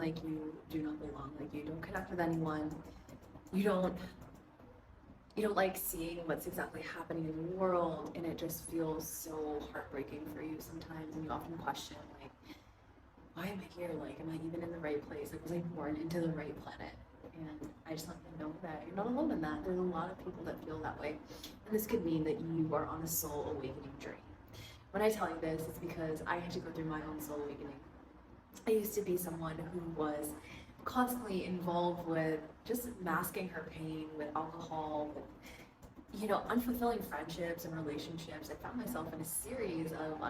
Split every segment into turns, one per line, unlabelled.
like you do not belong, like you don't connect with anyone, you don't you don't like seeing what's exactly happening in the world, and it just feels so heartbreaking for you sometimes, and you often question like, why am I here? Like, am I even in the right place? Like, was I born into the right planet? And I just want you to know that you're not alone in that. There's a lot of people that feel that way. And this could mean that you are on a soul awakening journey. When I tell you this, it's because I had to go through my own soul awakening. I used to be someone who was constantly involved with just masking her pain with alcohol, with unfulfilling friendships and relationships. I found myself in a series of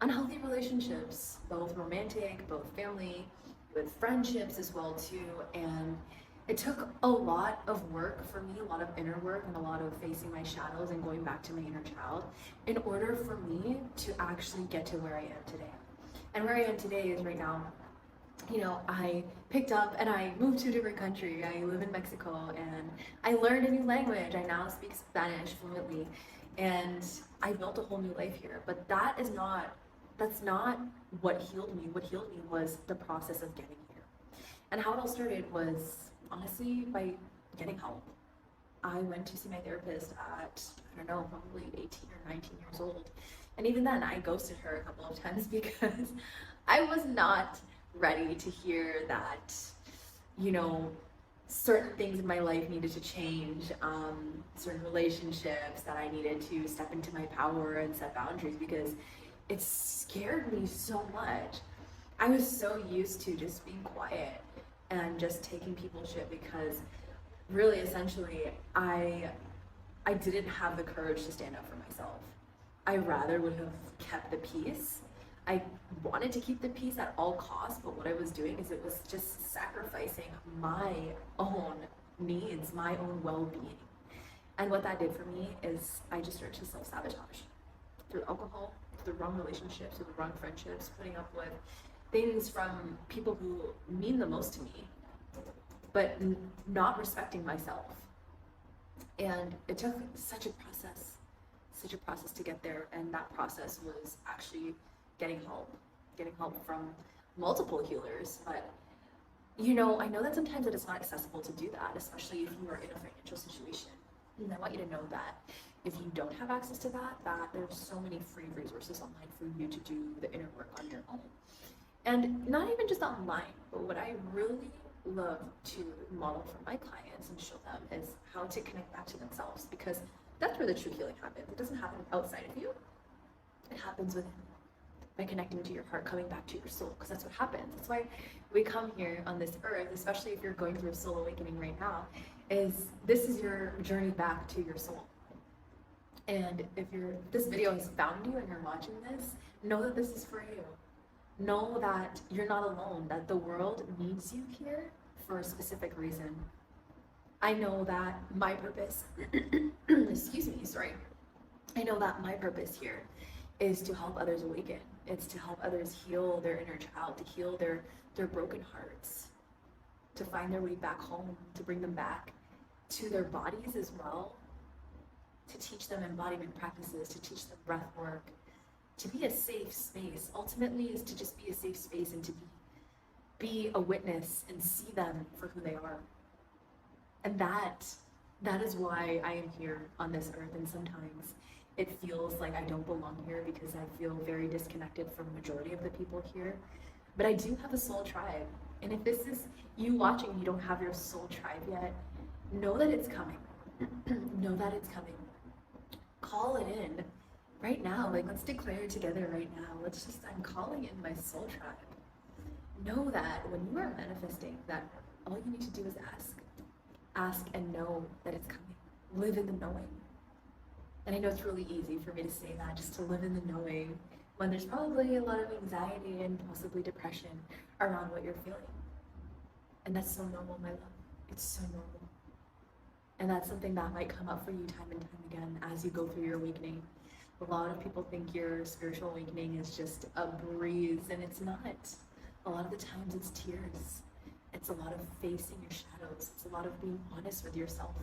unhealthy relationships, both romantic, both family, with friendships as well too. And it took a lot of work for me, a lot of inner work and a lot of facing my shadows and going back to my inner child in order for me to actually get to where I am today. And where I am today is right now, I picked up and I moved to a different country. I live in Mexico and I learned a new language. I now speak Spanish fluently and I built a whole new life here. But that's not what healed me. What healed me was the process of getting here. And how it all started was honestly by getting help. I went to see my therapist at, I don't know, probably 18 or 19 years old. And even then, I ghosted her a couple of times because I was not ready to hear that, you know, certain things in my life needed to change, certain relationships that I needed to step into my power and set boundaries because it scared me so much. I was so used to just being quiet and just taking people's shit because really essentially I didn't have the courage to stand up for myself. I rather would have kept the peace. I wanted to keep the peace at all costs, but what I was doing is it was just sacrificing my own needs, my own well-being. And what that did for me is I just started to self-sabotage through alcohol, through the wrong relationships, through the wrong friendships, putting up with things from people who mean the most to me, but not respecting myself. And it took such a process to get there. And that process was actually getting help from multiple healers. But I know that sometimes it is not accessible to do that, especially if you are in a financial situation. And I want you to know that if you don't have access to that there's so many free resources online for you to do the inner work on your own. And not even just online, but what I really love to model for my clients and show them is how to connect back to themselves, because that's where the true healing happens. It doesn't happen outside of you, it happens within, by connecting to your heart, coming back to your soul, because that's what happens. That's why we come here on this earth, especially if you're going through a soul awakening right now, is this is your journey back to your soul. And if this video has found you and you're watching this, know that this is for you. Know that you're not alone, that the world needs you here for a specific reason. I know that my purpose, excuse me, sorry. I know that my purpose here is to help others awaken. It's to help others heal their inner child, to heal their broken hearts, to find their way back home, to bring them back to their bodies as well, to teach them embodiment practices, to teach them breath work, to be a safe space. Ultimately is to just be a safe space and to be a witness and see them for who they are. And that is why I am here on this earth. And sometimes it feels like I don't belong here because I feel very disconnected from the majority of the people here. But I do have a soul tribe. And if this is you watching, you don't have your soul tribe yet, know that it's coming. Know that it's coming. Call it in right now. Like, let's declare it together right now. I'm calling in my soul tribe. Know that when you are manifesting, that all you need to do is ask. Ask and know that it's coming. Live in the knowing. And I know it's really easy for me to say that, just to live in the knowing, when there's probably a lot of anxiety and possibly depression around what you're feeling. And that's so normal, my love. It's so normal. And that's something that might come up for you time and time again as you go through your awakening. A lot of people think your spiritual awakening is just a breeze, and it's not. A lot of the times it's tears. It's a lot of facing your shadows. It's a lot of being honest with yourself.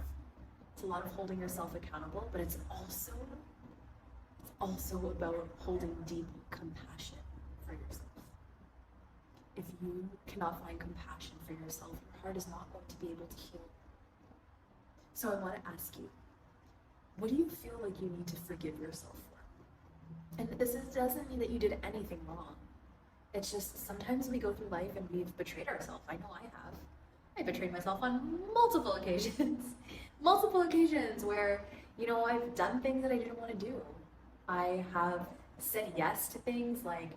It's a lot of holding yourself accountable, but it's also about holding deep compassion for yourself. if you cannot find compassion for yourself, your heart is not going to be able to heal. So I want to ask you, what do you feel like you need to forgive yourself for? And doesn't mean that you did anything wrong. It's just sometimes we go through life and we've betrayed ourselves. I know I have. I betrayed myself on multiple occasions. Multiple occasions where, I've done things that I didn't want to do. I have said yes to things like,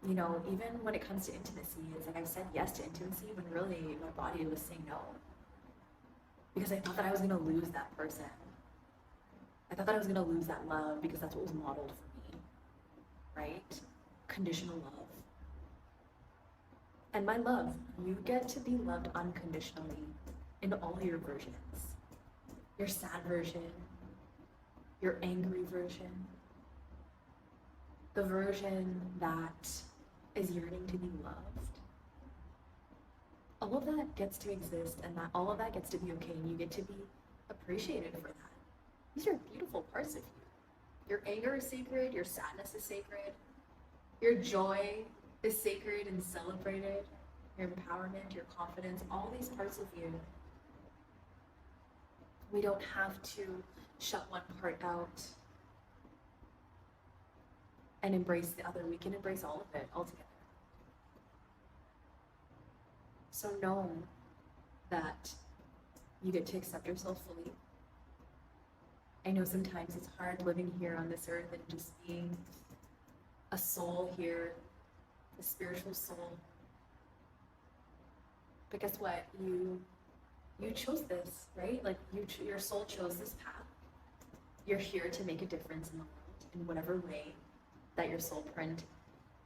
even when it comes to intimacy, it's like I've said yes to intimacy when really my body was saying no. Because I thought that I was going to lose that person. I thought that I was going to lose that love because that's what was modeled for me, right? Conditional love. And my love, you get to be loved unconditionally in all your versions. Your sad version, your angry version, the version that is yearning to be loved. All of that gets to exist, and that all of that gets to be okay, and you get to be appreciated for that. These are beautiful parts of you. Your anger is sacred, your sadness is sacred, your joy is sacred and celebrated, your empowerment, your confidence, all these parts of you. We don't have to shut one part out and embrace the other. We can embrace all of it altogether. So know that you get to accept yourself fully. I know sometimes it's hard living here on this earth and just being a soul here, a spiritual soul. But guess what? You chose this, right? Like your soul chose this path. You're here to make a difference in the world in whatever way that your soul print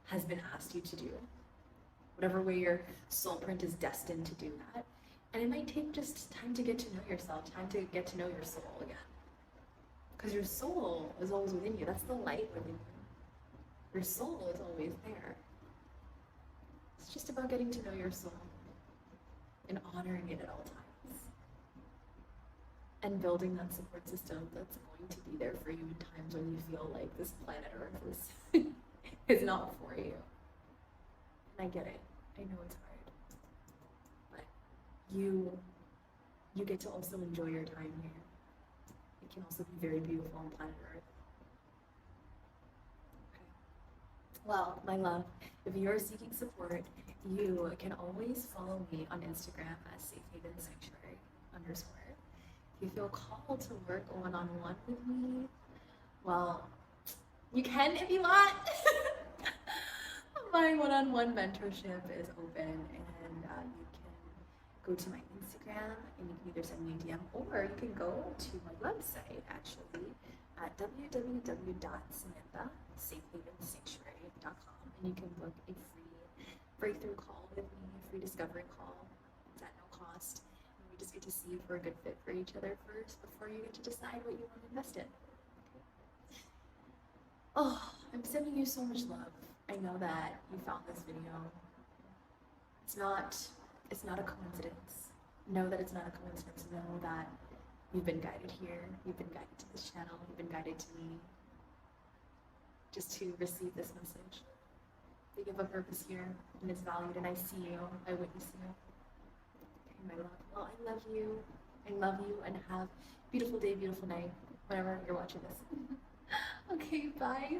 has been asked you to do. Whatever way your soul print is destined to do that. And it might take just time to get to know yourself, time to get to know your soul again. Because your soul is always within you. That's the light within you. Your soul is always there. It's just about getting to know your soul and honoring it at all times. And building that support system that's going to be there for you in times when you feel like this planet Earth is not for you. And I get it. I know it's hard. But you get to also enjoy your time here. It can also be very beautiful on planet Earth. Okay. Well, my love, if you're seeking support, you can always follow me on Instagram at safehavensanctuary_. If you feel called to work one-on-one with me, well, you can if you want. My one-on-one mentorship is open, and you can go to my Instagram and you can either send me a DM, or you can go to my website actually at www.samanthasafehavensanctuary.com, and you can book a free breakthrough call with me, a free discovery call. It's at no cost. And we just get to see if we're a good fit for each other first before you get to decide what you want to invest in. Okay. Oh, I'm sending you so much love. I know that you found this video. It's not a coincidence. Know that it's not a coincidence. Know that you've been guided here. You've been guided to this channel. You've been guided to me. Just to receive this message. You have a purpose here, and it's valued, and I see you. I witness you. Okay, my love. Well, I love you. I love you, and have a beautiful day, beautiful night, whenever you're watching this. Okay, bye.